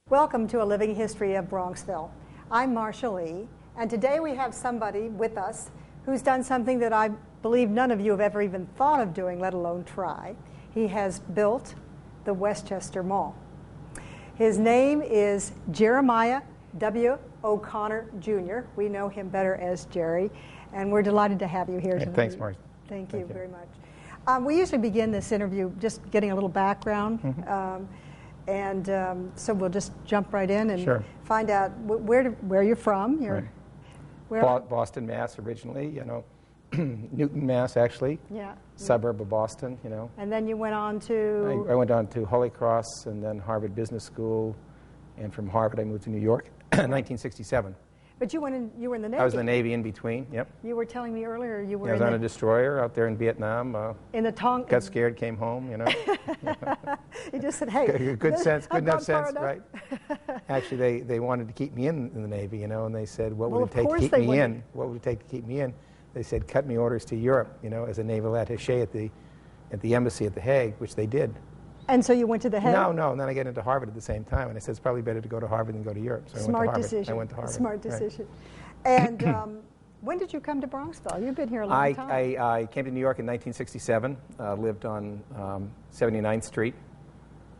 Welcome to A Living History of Bronxville. I'm Marcia Lee, and today we have somebody with us who's done something that I believe none of you have ever even thought of doing, let alone try. He has built the Westchester Mall. His name is Jeremiah W. O'Connor, Jr. We know him better as Jerry, and we're delighted to have you here tonight. Thanks, Marcia. Thank you very much. We usually begin this interview just getting a little background. So we'll just jump right in and find out where you're from. Boston, Mass. Originally, Newton, Mass. Actually, suburb of Boston. And then you went on to. I went on to Holy Cross and then Harvard Business School, and from Harvard I moved to New York in 1967. But you were in the Navy. I was in the Navy in between. Yep. You were telling me earlier you were. I was on a destroyer out there in Vietnam. In the Tonkin. Got scared, came home. You just said, "Hey." Good enough sense, right? Actually, they wanted to keep me in the Navy, and they said, "What would it take to keep me in? What would it take to keep me in?" They said, "Cut me orders to Europe, as a naval attaché at the embassy at The Hague," which they did. And so you went to The Hague? No. And then I got into Harvard at the same time, and I said it's probably better to go to Harvard than go to Europe. So Smart decision. I went to Harvard. Smart decision. Right. And when did you come to Bronxville? You've been here a long time. I came to New York in 1967. Lived on 79th Street.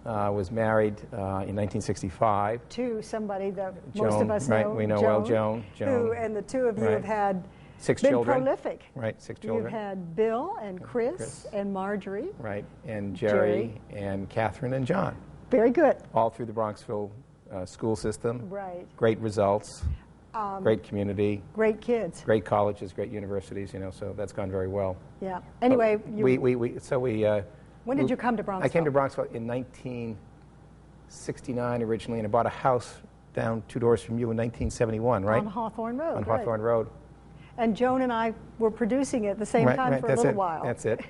Was married in 1965 to somebody that Joan, most of us know. know. We know Joan, well, Joan. And the two of you have had. Six been children. Prolific. Right, 6 children. You've had Bill and Chris and Marjorie. Right, and Jerry and Catherine and John. Very good. All through the Bronxville school system. Right. Great results. Great community. Great kids. Great colleges, great universities, so that's gone very well. Yeah. Anyway, when did you come to Bronxville? I came to Bronxville in 1969 originally, and I bought a house down 2 doors from you in 1971, right? On Hawthorne Road. On Hawthorne Road. And Joan and I were producing it at the same time for a little while. That's it.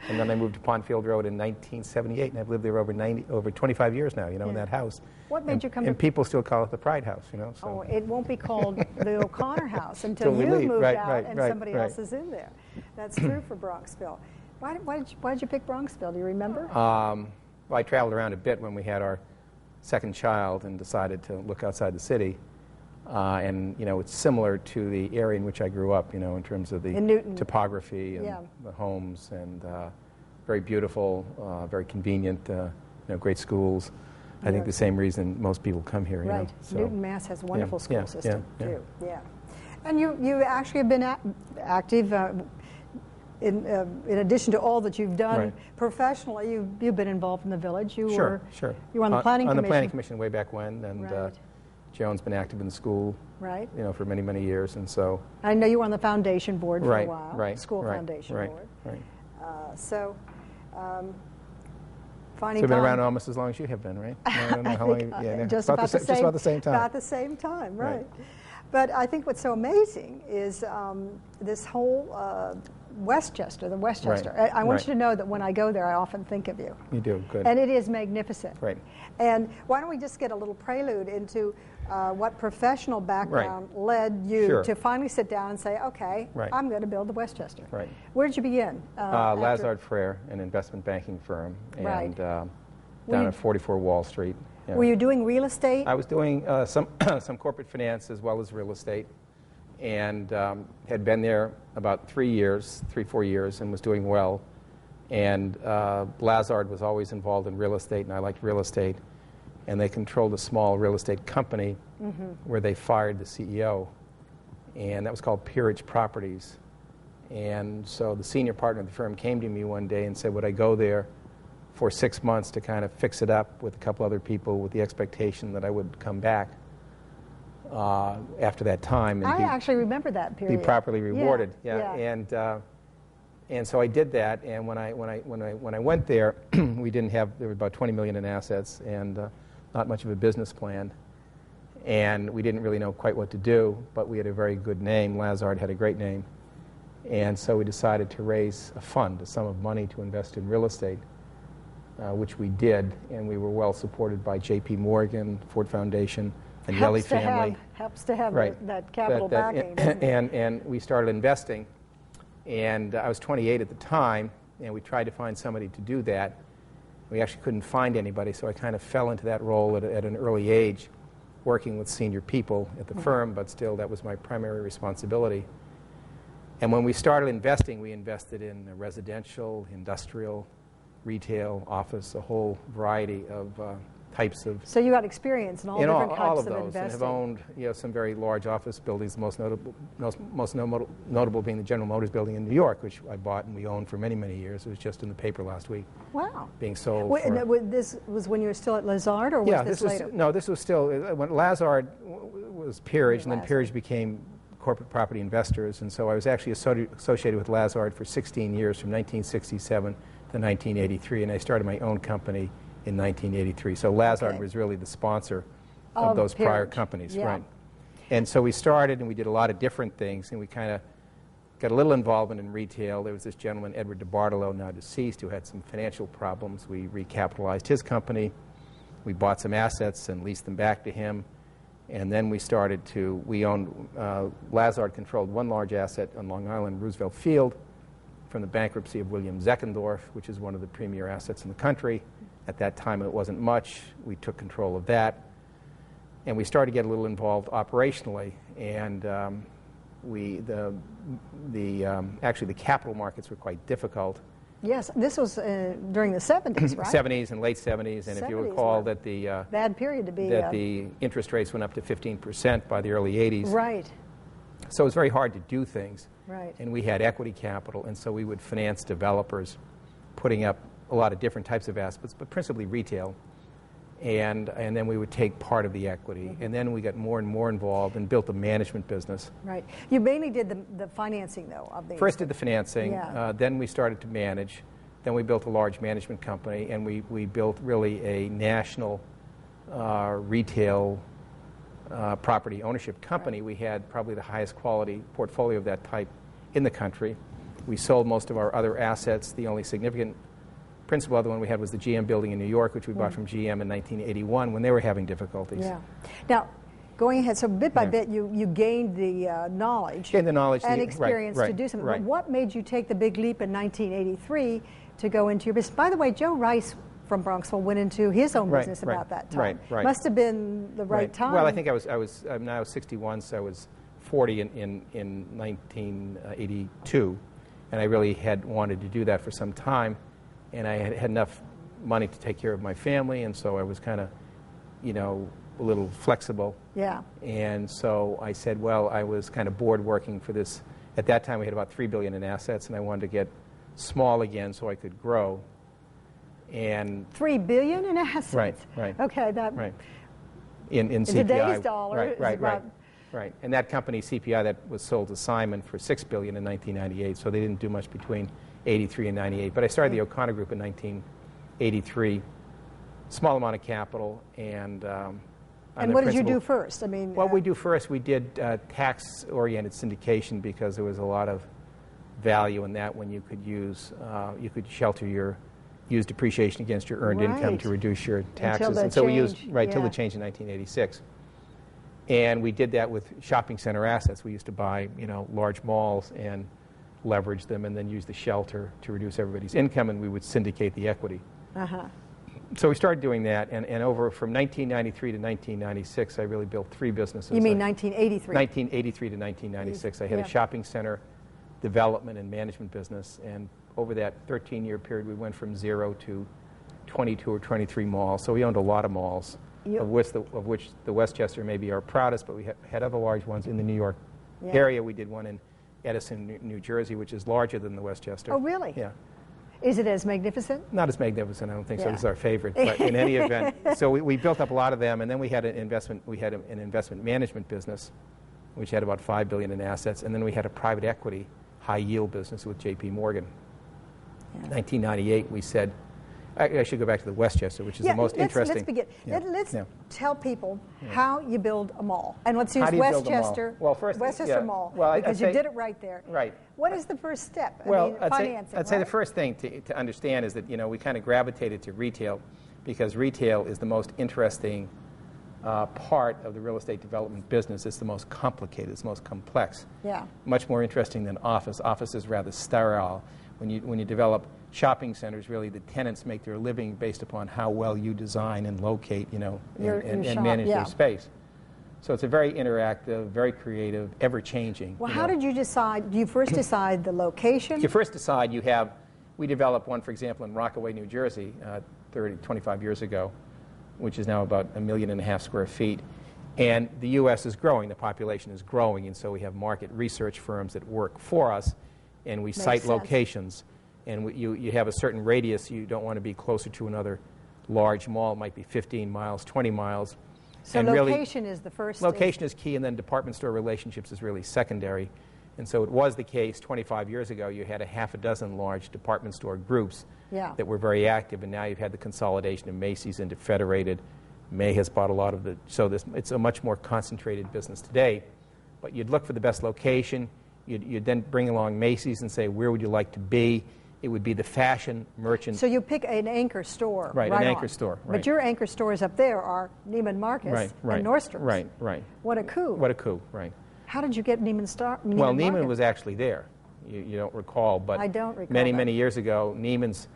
And then I moved to Pondfield Road in 1978, and I've lived there over 25 years now, in that house. What made you come and people still call it the Pride House, So. Oh, it won't be called the O'Connor House until you moved out and somebody else is in there. That's true for Bronxville. Why did you pick Bronxville? Do you remember? Well, I traveled around a bit when we had our second child and decided to look outside the city. And it's similar to the area in which I grew up, in terms of the topography and the homes, and very beautiful, very convenient, great schools. I think the same reason most people come here. Right. So, Newton, Mass. has a wonderful school system too. Yeah. And you actually have been active. In addition to all that you've done professionally, you've been involved in the village. You were on the planning commission. On the planning commission way back when, and. Joan's been active in the school, for many, many years, and so. I know you were on the foundation board for a while, school foundation board. Right. Finding I've been around almost as long as you have been, right? I don't know how long. Just about the same time. About the same time, right. But I think what's so amazing is this whole Westchester, the Westchester. I want you to know that when I go there, I often think of you. You do, good. And it is magnificent. Right. And why don't we just get a little prelude into what professional background led you to finally sit down and say, okay, I'm going to build the Westchester. Right. Where did you begin? Lazard Frere, an investment banking firm, and down at 44 Wall Street. Were you doing real estate? I was doing some corporate finance as well as real estate, and had been there about 4 years, and was doing well. And Lazard was always involved in real estate, and I liked real estate. And they controlled a small real estate company where they fired the CEO, and that was called Peerage Properties. And so the senior partner of the firm came to me one day and said, would I go there for 6 months to kind of fix it up with a couple other people with the expectation that I would come back after that time. And I actually remember that period. Be properly rewarded. And so I did that. And when I went there, there were about 20 million in assets and not much of a business plan. And we didn't really know quite what to do, but we had a very good name. Lazard had a great name. And so we decided to raise a fund, a sum of money to invest in real estate, which we did. And we were well supported by J.P. Morgan, Ford Foundation, and Yelly family. Helps to have that capital backing. And we started investing. And I was 28 at the time, and we tried to find somebody to do that. We actually couldn't find anybody, so I kind of fell into that role at an early age, working with senior people at the firm, but still that was my primary responsibility. And when we started investing, we invested in residential, industrial, retail, office, a whole variety of types of... So you got experience in all different all types of those, investing. and have owned some very large office buildings, most notable being the General Motors building in New York, which I bought and we owned for many, many years. It was just in the paper last week. Wow. Being sold. This was when you were still at Lazard, or was this later? No, this was still, when Lazard was Peerage, and then Peerage became corporate property investors, and so I was actually associated with Lazard for 16 years, from 1967 to 1983, and I started my own company in 1983. So Lazard was really the sponsor of those prior companies, right? And so we started, and we did a lot of different things, and we kind of got a little involvement in retail. There was this gentleman, Edward DeBartolo, now deceased, who had some financial problems. We recapitalized his company. We bought some assets and leased them back to him. And then we owned, Lazard controlled one large asset on Long Island, Roosevelt Field, from the bankruptcy of William Zeckendorf, which is one of the premier assets in the country. At that time, it wasn't much. We took control of that. And we started to get a little involved operationally. And actually, the capital markets were quite difficult. Yes, this was during the 70s, right? 70s and late 70s. And if you recall that the... bad period to be... That the interest rates went up to 15% by the early 80s. Right. So it was very hard to do things. Right. And we had equity capital, and so we would finance developers putting up a lot of different types of assets, but principally retail. And then we would take part of the equity. And then we got more and more involved and built a management business. Right. You mainly did the financing, though, of these. First did the financing. Yeah. Then we started to manage. Then we built a large management company, and we built really a national retail property ownership company. Right. We had probably the highest quality portfolio of that type in the country. We sold most of our other assets. The only significant principal other one we had was the GM building in New York, which we bought from GM in 1981 when they were having difficulties. Yeah. Now, going ahead, so bit by bit, you gained the knowledge. Gained the knowledge and experience to do something. Right. But what made you take the big leap in 1983 to go into your business? By the way, Joe Rice from Bronxville went into his own business about that time. Right. Must have been the right time. Well, I think I'm now 61, so I was 40 in 1982, and I really had wanted to do that for some time. And I had enough money to take care of my family, and so I was kind of, a little flexible. Yeah. And so I said, well, I was kind of bored working for this. At that time, we had about $3 billion in assets, and I wanted to get small again so I could grow. And $3 billion in assets. Right. Okay, that. Right. In CPI. Today's dollar. Right. And that company, CPI, that was sold to Simon for $6 billion in 1998. So they didn't do much between 83 and 98. But I started the O'Connor Group in 1983. Small amount of capital, and what did you do first? I mean, what we do first, we did tax-oriented syndication, because there was a lot of value in that when you could use shelter your use depreciation against your earned income to reduce your taxes. And so we used till the change in 1986. And we did that with shopping center assets. We used to buy large malls and leverage them, and then use the shelter to reduce everybody's income, and we would syndicate the equity. So we started doing that, and over from 1993 to 1996, I really built 3 businesses. You mean 1983? 1983 to 1996. I had a shopping center development and management business, and over that 13-year period, we went from 0 to 22 or 23 malls. So we owned a lot of malls, of which the Westchester may be our proudest, but we had other large ones in the New York area. We did one in Edison, New Jersey, which is larger than the Westchester. Oh, really? Yeah. Is it as magnificent? Not as magnificent, I don't think so. This is our favorite. But in any event, so we built up a lot of them, and then we had an investment management business, which had about $5 billion in assets, and then we had a private equity high yield business with J.P. Morgan. In 1998, we said, I should go back to the Westchester, which is the most interesting. Let's begin. Let's tell people how you build a mall. And let's use Westchester, Westchester Mall, because you did it right there. Right. What is the first step? Financing. I'd say the first thing to understand is that we kind of gravitated to retail, because retail is the most interesting part of the real estate development business. It's the most complicated. It's the most complex. Yeah. Much more interesting than office. Office is rather sterile. When you develop shopping centers, really, the tenants make their living based upon how well you design and locate, you know, and manage their space. So it's a very interactive, very creative, ever-changing. Well, how did you decide? Do you first decide the location? You first decide we developed one, for example, in Rockaway, New Jersey, 25 years ago, which is now about 1.5 million square feet. And the U.S. is growing, the population is growing, and so we have market research firms that work for us, and we cite locations. And you have a certain radius. You don't want to be closer to another large mall. It might be 15 miles, 20 miles. So and location is the first. Location is key, and then department store relationships is really secondary. And so it was the case 25 years ago. You had a half a dozen large department store groups that were very active, and now you've had the consolidation of Macy's into Federated. May has bought a lot of it's a much more concentrated business today. But you'd look for the best location. You'd then bring along Macy's and say, where would you like to be? It would be the fashion merchant. So you pick an anchor store. Right, an anchor store. Right. But your anchor stores up there are Neiman Marcus and Nordstrom's. Right. What a coup. What a coup, right. How did you get Neiman Well, Marcus? Neiman was actually there. You don't recall, but I don't recall many years ago, Neiman's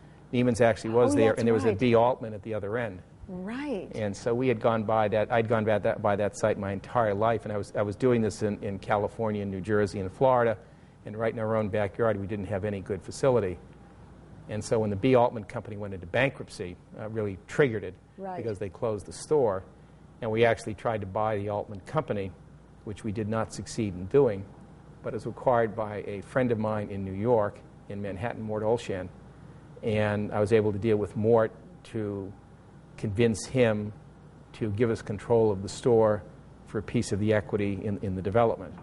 actually was there, and there was a B. Altman at the other end. Right. And so we had gone by that. I'd gone by that site my entire life, and I was doing this in California, and New Jersey, and Florida, and right in our own backyard, we didn't have any good facility. And so when the B. Altman Company went into bankruptcy, really triggered it because they closed the store. And we actually tried to buy the Altman Company, which we did not succeed in doing, but it was acquired by a friend of mine in New York, in Manhattan, Mort Olshan. And I was able to deal with Mort to convince him to give us control of the store for a piece of the equity in the development.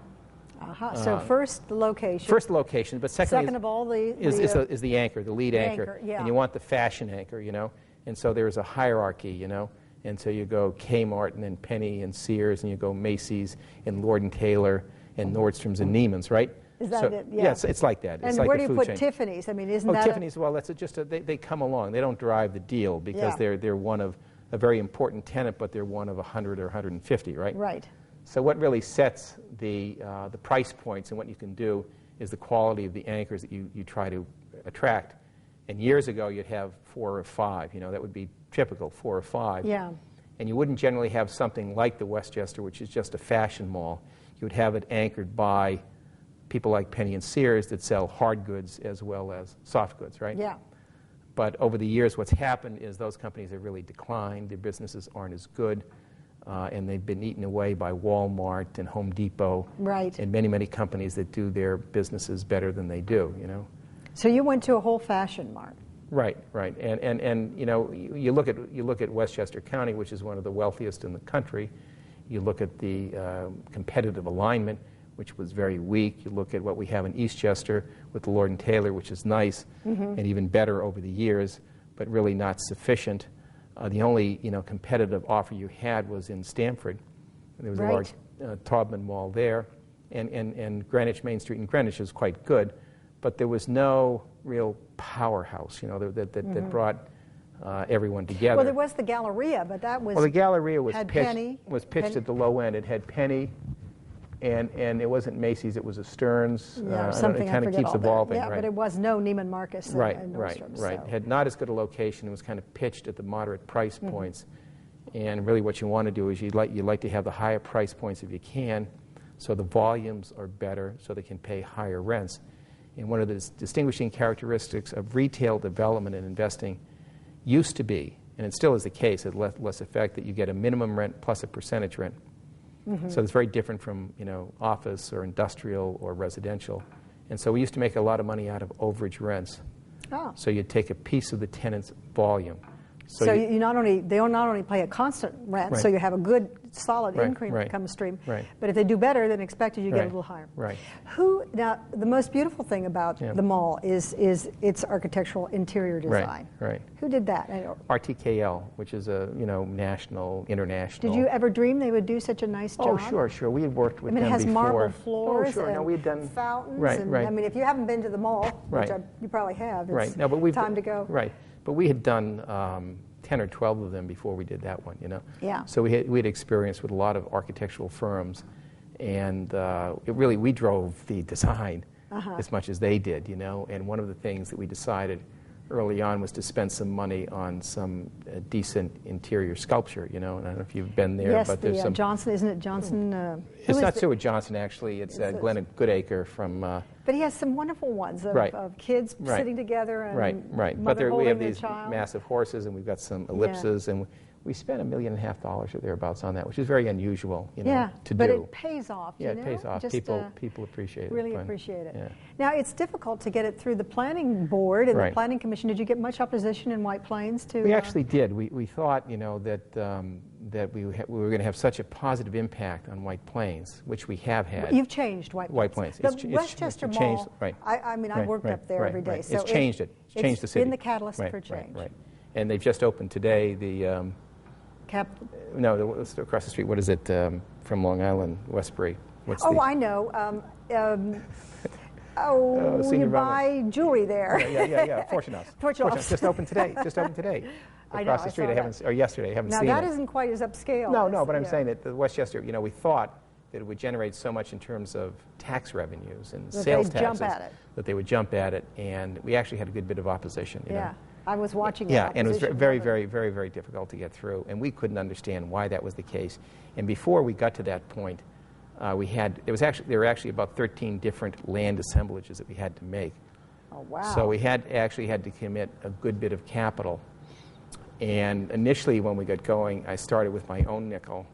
So first the location. First the location, but second of all is the anchor, the lead anchor. And you want the fashion anchor, you know. And so there's a hierarchy, you know. And so you go Kmart and then Penny and Sears, and you go Macy's and Lord & Taylor and Nordstrom's and Neiman's, right? Is that it? Yeah. Yes, it's like that. And like where do you put chain. Tiffany's? I mean, isn't that Tiffany's? Well, that's they come along. They don't drive the deal because they're one of a very important tenant, but they're one of 100 or 150, right? Right. So what really sets the price points and what you can do is the quality of the anchors that you try to attract. And years ago, you'd have 4 or 5. You know, that would be typical, 4 or 5. Yeah. And you wouldn't generally have something like the Westchester, which is just a fashion mall. You would have it anchored by people like Penny and Sears that sell hard goods as well as soft goods, right? Yeah. But over the years, what's happened is those companies have really declined. Their businesses aren't as good. And they've been eaten away by Walmart and Home Depot and many companies that do their businesses better than they do, you know. So you went to a whole fashion mart. Right. And you know, you look at Westchester County, which is one of the wealthiest in the country. You look at the competitive alignment, which was very weak. You look at what we have in Eastchester with the Lord & Taylor, which is nice and even better over the years, but really not sufficient. The only competitive offer you had was in Stamford. There was a large Taubman Mall there, and Greenwich Main Street in Greenwich is quite good, but there was no real powerhouse, that brought everyone together. Well, there was the Galleria, but that was the Galleria was pitched Penny. at the low end. It had Penny, and it wasn't Macy's. It was a Stearns. Something it kind of keeps evolving. Yeah, but it was no Neiman Marcus. And Nordstrom, right. So. Had not as good a location. It was kind of pitched at the moderate price points, and really what you want to do is you like to have the higher price points if you can, so the volumes are better, so they can pay higher rents. And one of the distinguishing characteristics of retail development and investing used to be, and it still is the case, at less effect, that you get a minimum rent plus a percentage rent. So it's very different from office or industrial or residential. And so we used to make a lot of money out of overage rents. Oh. So you'd take a piece of the tenant's volume. So they not only pay a constant rent, so you have a good, solid income stream. Right. But if they do better than expected, you get a little higher. Right. Now, the most beautiful thing about the mall is its architectural interior design. Right. Who did that? RTKL, which is a national, international. Did you ever dream they would do such a nice job? Oh, sure. We had worked with them before. It has marble floors. Oh, sure. And we had done fountains. Right. I mean, if you haven't been to the mall, which you probably have, it's time to go. Right. But we had done 10 or 12 of them before we did that one, Yeah. So we had experience with a lot of architectural firms, and we drove the design as much as they did, And one of the things that we decided early on was to spend some money on some decent interior sculpture, you know, and I don't know if you've been there, yes, but there's some... Johnson, isn't it Johnson? It's not Stuart Johnson, actually. It's Glenn Goodacre from... but he has some wonderful ones of kids sitting together and mother But we have holding these their child. massive horses, and we've got some ellipses, and we spent $1.5 million or thereabouts on that, which is very unusual, you know, to do. But it pays off. Yeah, you know? it pays off. Just, people appreciate it. Really appreciate it. Yeah. Now, it's difficult to get it through the planning board and the Right. planning commission. Did you get much opposition in White Plains to? We actually did. We thought, you know, that we were going to have such a positive impact on White Plains, which we have had. You've changed White Plains. It's Westchester it's Mall. changed, right. I mean, I worked up there every day. Right. So it's changed it. It's changed the city. Been the catalyst for change. Right. And they've just opened today the. It's across the street. What is it from Long Island, Westbury? I know. You buy jewelry there. Yeah. Fortune House. Fortune House. Just opened today. Across the street. Yesterday. I haven't seen it. Now that isn't quite as upscale. No, but I'm saying that the Westchester. You know, we thought that it would generate so much in terms of tax revenues and sales taxes that they would jump at it, and we actually had a good bit of opposition. You know? I was watching that. Yeah, and it was very, very, very, very difficult to get through, and we couldn't understand why that was the case. And before we got to that point, there were actually about 13 different land assemblages that we had to make. Oh wow! So we had to commit a good bit of capital. And initially, when we got going, I started with my own nickel,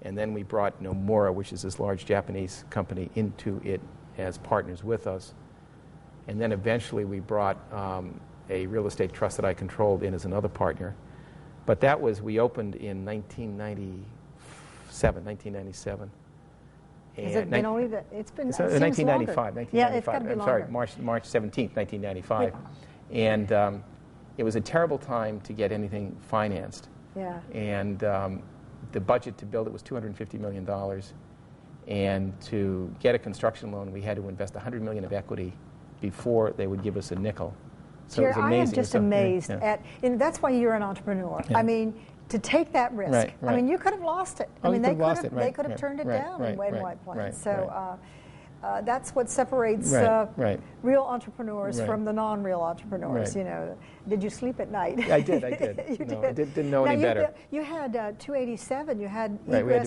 and then we brought Nomura, which is this large Japanese company, into it as partners with us. And then eventually we brought a real estate trust that I controlled in as another partner. But we opened in 1997. Has it been only that? It's been 1995. Yeah, it's got to be I'm longer. sorry, March 17th, 1995. Yeah. And it was a terrible time to get anything financed. Yeah. And the budget to build it was $250 million. And to get a construction loan, we had to invest $100 million of equity before they would give us a nickel. So it was amazing. I am just amazed at, and that's why you're an entrepreneur. Yeah. I mean, to take that risk. Right. I mean, you could have lost it. I mean, they could have turned it down in White Plains. So that's what separates real entrepreneurs from the non-real entrepreneurs. You know, did you sleep at night? I did. You no, did. Didn't know any better. You had 287. You had we had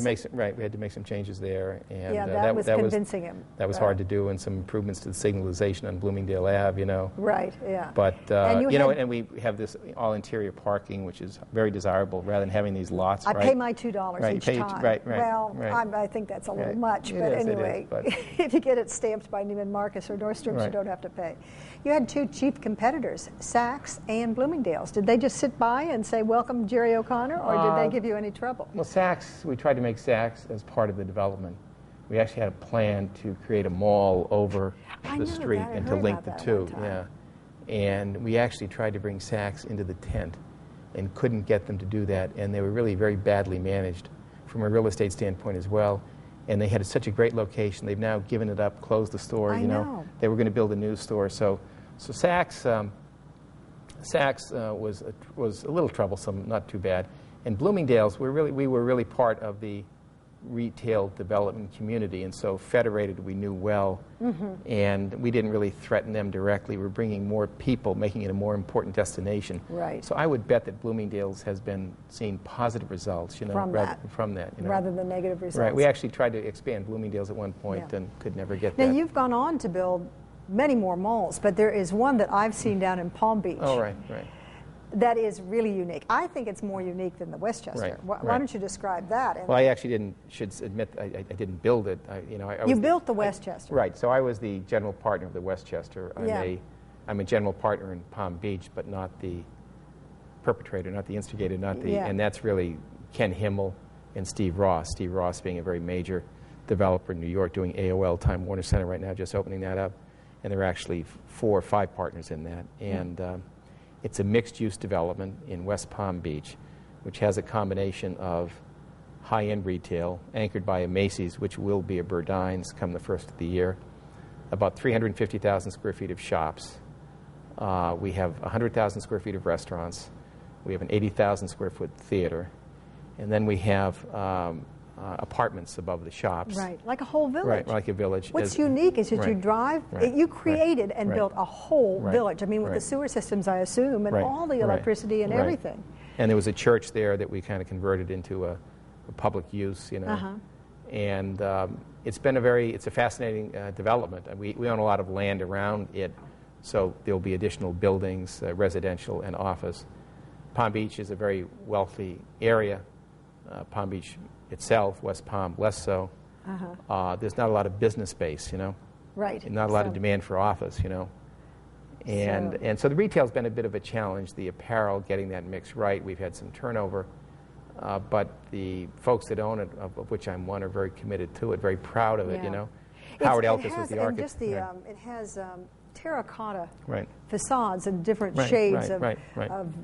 to make some changes there, and that was convincing him. That was hard to do, and some improvements to the signalization on Bloomingdale Ave. You know. Right. Yeah. But and we have this all interior parking, which is very desirable, rather than having these lots. I pay my $2 each time. Well, I think that's a little much, but anyway, if you get it stamped by Neiman Marcus or Nordstrom's, you don't have to pay. You had two chief competitors, Saks and Bloomingdales. Did they just sit by and say, welcome Jerry O'Connor, or did they give you any trouble? Well, Saks, we tried to make Saks as part of the development. We actually had a plan to create a mall over the street and to link the two. Yeah. And we actually tried to bring Saks into the tent and couldn't get them to do that, and they were really very badly managed from a real estate standpoint as well. And they had such a great location. They've now given it up, closed the store. I know. They were going to build a new store. So Saks was a little troublesome, not too bad. And Bloomingdale's, we were really part of the retail development community, and so Federated we knew well, and we didn't really threaten them directly. We're bringing more people, making it a more important destination. Right. So I would bet that Bloomingdale's has been seeing positive results, you know, from that, you know. Rather than negative results. Right. We actually tried to expand Bloomingdale's at one point and could never get that. Now you've gone on to build many more malls, but there is one that I've seen down in Palm Beach. Oh, right. That is really unique. I think it's more unique than the Westchester. Why don't you describe that? Well, I actually should admit, I didn't build it. You built the Westchester. Right. So I was the general partner of the Westchester. I'm a general partner in Palm Beach, but not the perpetrator, not the instigator, and that's really Ken Himmel and Steve Ross. Steve Ross being a very major developer in New York, doing AOL Time Warner Center right now, just opening that up. And there are actually 4 or 5 partners in that. And it's a mixed-use development in West Palm Beach, which has a combination of high-end retail, anchored by a Macy's, which will be a Burdines come the first of the year, about 350,000 square feet of shops. We have 100,000 square feet of restaurants. We have an 80,000 square foot theater. And then we have apartments above the shops. Right, like a whole village. Right, like a village. What's unique is that you drive, you created and built a whole village. I mean, with the sewer systems, I assume, and all the electricity and everything. And there was a church there that we kind of converted into a public use, you know. And it's been it's a fascinating development. And we own a lot of land around it, so there'll be additional buildings, residential and office. Palm Beach is a very wealthy area. Palm Beach itself, West Palm less so. There's not a lot of business space, you know. Right. And not a lot of demand for office, you know. And so the retail's been a bit of a challenge. The apparel, getting that mix right. We've had some turnover. But the folks that own it, of which I'm one, are very committed to it, very proud of it, you know. Howard Elkis was the architect. It has terracotta right. facades and different shades of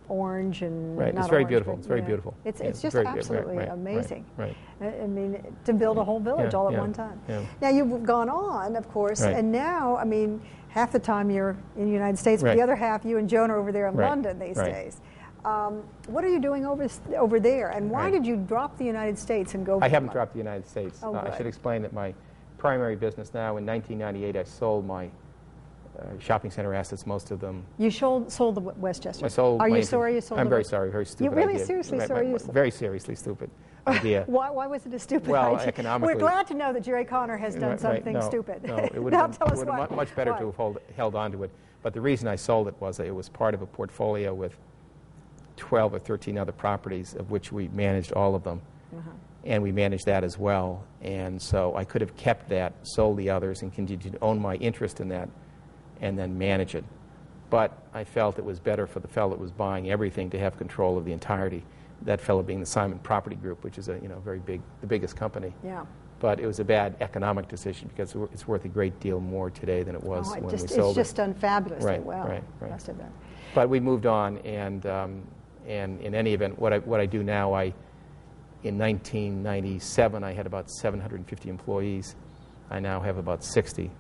orange and right. It's very beautiful. It's very beautiful. It's just absolutely amazing. Right. I mean, to build a whole village all at one time. Now you've gone on, of course, and now, I mean, half the time you're in the United States, but the other half, you and Joan are over there in London these days. What are you doing over there, and why did you drop the United States and go? I haven't dropped the United States. Oh, I should explain that my primary business now, in 1998, I sold my shopping center assets, most of them. You sold the Westchester. I sold. Are you sorry you sold? I'm very sorry. Very stupid. You really idea. seriously sorry you sold? Very seriously stupid idea. Why was it a stupid idea? Economically. We're glad to know that Jerry Conner has done something stupid. No, it would have been much better to have held on to it. But the reason I sold it was that it was part of a portfolio with 12 or 13 other properties, of which we managed all of them. And we managed that as well. And so I could have kept that, sold the others, and continued to own my interest in that, and then manage it. But I felt it was better for the fellow that was buying everything to have control of the entirety. That fellow being the Simon Property Group, which is a very big, the biggest company. Yeah. But it was a bad economic decision because it's worth a great deal more today than it was when we sold it. It's just done fabulously well. Right. Must have been. But we moved on, and in any event, what I do now, in 1997, I had about 750 employees. I now have about 60.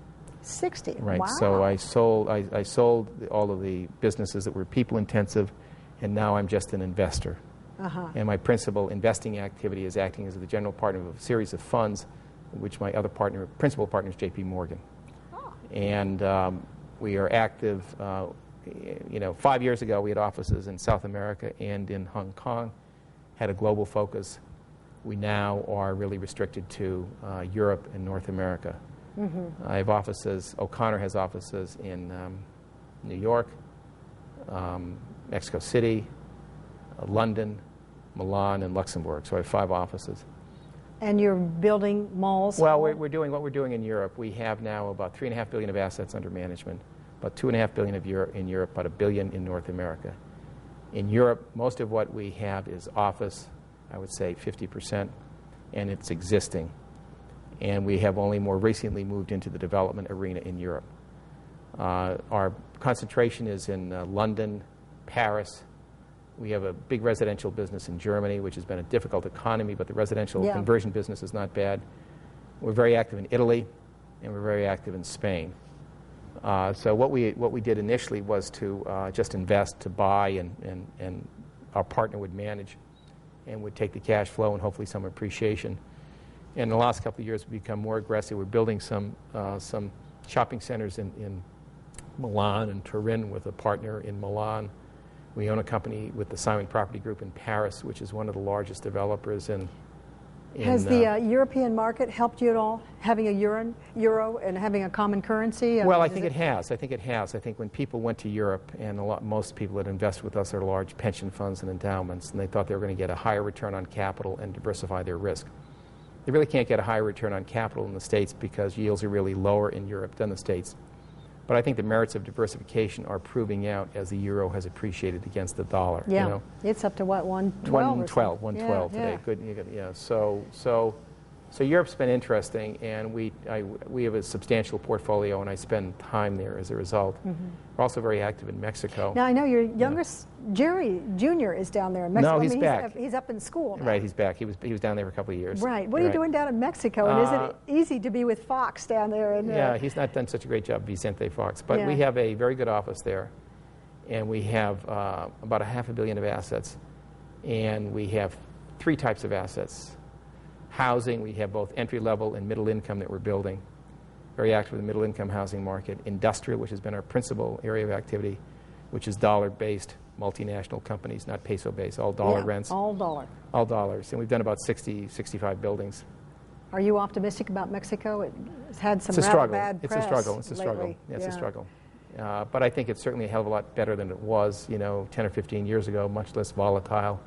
60. Right. Wow. So I sold all of the businesses that were people intensive, and now I'm just an investor. And my principal investing activity is acting as the general partner of a series of funds, which my other principal partner is J.P. Morgan. And we are active. 5 years ago, we had offices in South America and in Hong Kong, had a global focus. We now are really restricted to Europe and North America. I have offices, O'Connor has offices in New York, Mexico City, London, Milan, and Luxembourg. So I have 5 offices. And you're building malls? Well, we're doing what we're doing in Europe. We have now about $3.5 billion of assets under management, about $2.5 billion in Europe, about $1 billion in North America. In Europe, most of what we have is office, I would say 50%, and it's existing. And we have only more recently moved into the development arena in Europe. Our concentration is in London, Paris. We have a big residential business in Germany, which has been a difficult economy, but the residential conversion business is not bad. We're very active in Italy, and we're very active in Spain. So what we did initially was to just invest, to buy, and our partner would manage and would take the cash flow and hopefully some appreciation. And in the last couple of years, we've become more aggressive. We're building some shopping centers in Milan and Turin with a partner in Milan. We own a company with the Simon Property Group in Paris, which is one of the largest developers in Has the European market helped you at all, having a euro and having a common currency? Well, I think it has. I think when people went to Europe, and most people that invest with us are large pension funds and endowments, and they thought they were going to get a higher return on capital and diversify their risk. They really can't get a higher return on capital in the States because yields are really lower in Europe than the States. But I think the merits of diversification are proving out as the euro has appreciated against the dollar. Yeah, you know? It's up to what, 112? 112 today. Good. Yeah. So Europe's been interesting, and we have a substantial portfolio, and I spend time there as a result. We're also very active in Mexico. Now I know your youngest Jerry Jr. is down there in Mexico. No, he's back. He's up in school now. Right, he's back. He was down there for a couple of years. Right. What are you doing down in Mexico? And is it easy to be with Fox down there? And, yeah, he's not done such a great job, Vicente Fox. But we have a very good office there, and we have about $500 million of assets, and we have 3 types of assets. Housing, we have both entry-level and middle income that we're building. Very active in the middle income housing market. Industrial, which has been our principal area of activity, which is dollar-based multinational companies, not peso-based, all dollar rents. All dollar. All dollars. And we've done about 60, 65 buildings. Are you optimistic about Mexico? It's had some It's a struggle. bad press. It's a struggle. It's a lately. struggle. Yeah, it's a struggle. But I think it's certainly a hell of a lot better than it was, 10 or 15 years ago, much less volatile.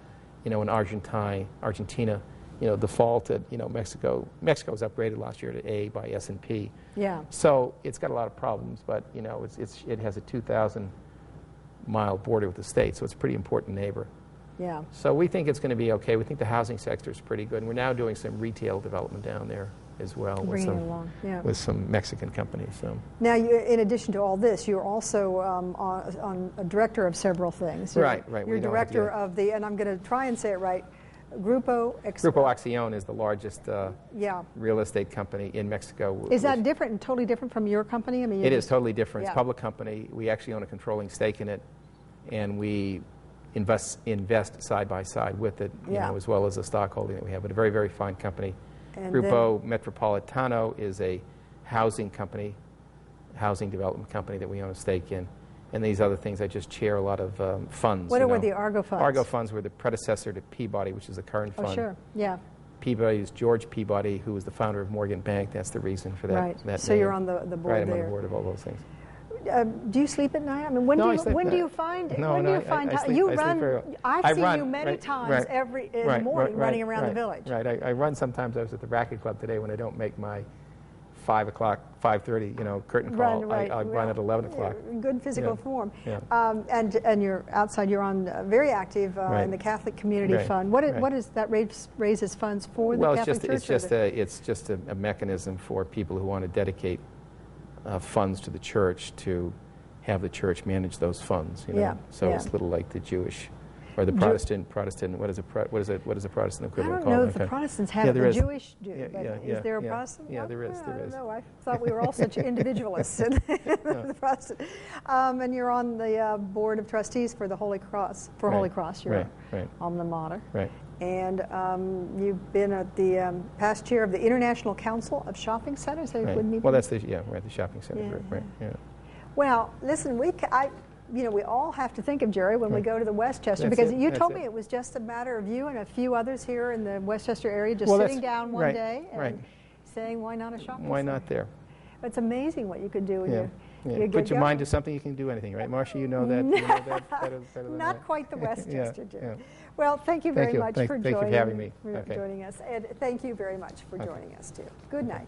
In Argentina, defaulted. Mexico's upgraded last year to A by S&P. Yeah. So it's got a lot of problems, but it has a 2,000-mile border with the state, so it's a pretty important neighbor. Yeah. So we think it's going to be okay. We think the housing sector is pretty good, and we're now doing some retail development down there as well with some Mexican companies. So now, in addition to all this, you're also on a director of several things. Right. You're director of the, and I'm going to try and say it right, Grupo Acción is the largest real estate company in Mexico. Is that different and totally different from your company? I mean, it is totally different. Yeah. It's a public company. We actually own a controlling stake in it, and we invest side by side with it, as well as a stockholding that we have. But a very, very fine company. And Grupo Metropolitano is a housing company, housing development company that we own a stake in. And these other things, I just chair a lot of funds. What were the Argo funds? Argo funds were the predecessor to Peabody, which is the current fund. Oh, sure, yeah. Peabody is George Peabody, who was the founder of Morgan Bank. That's the reason for that. Right. That so name. you're on the board there. Right, I'm on the board of all those things. Do you sleep at night? I mean, when do you find time? You run. I've seen you many times in the morning running around the village. Right. I run sometimes. I was at the racket club today when I don't make my 5 o'clock, 5:30, curtain call. I run at 11 o'clock. Good physical form. Yeah. And you're outside. You're on very active in the Catholic Community Fund. What is that raises funds for the Catholic Church? It's just a mechanism for people who want to dedicate funds to the church to have the church manage those funds. So it's a little like the Jewish. Or the Protestant. What is a Protestant equivalent called? I don't know if the Protestants have it. The Jewish do. Is there a Protestant? Yeah, there is. I don't know. I thought we were all such individualists in the Protestant. And you're on the board of trustees for the Holy Cross. For Holy Cross, you're alma mater. Right. And you've been at the past chair of the International Council of Shopping Centers. Well, that's the shopping center group. Right. Yeah. Well, listen, we all have to think of Jerry when we go to the Westchester, because you told me it was just a matter of you and a few others here in the Westchester area just sitting down one day and saying, why not a shopping center? Why not there? It's amazing what you can do when you put your mind to something, you can do anything, right? Marcia, you know that. You know that better than Not that. quite the Westchester do. Well, thank you very much for Thank you for having me. Joining us. And thank you very much for joining us, too. Good night.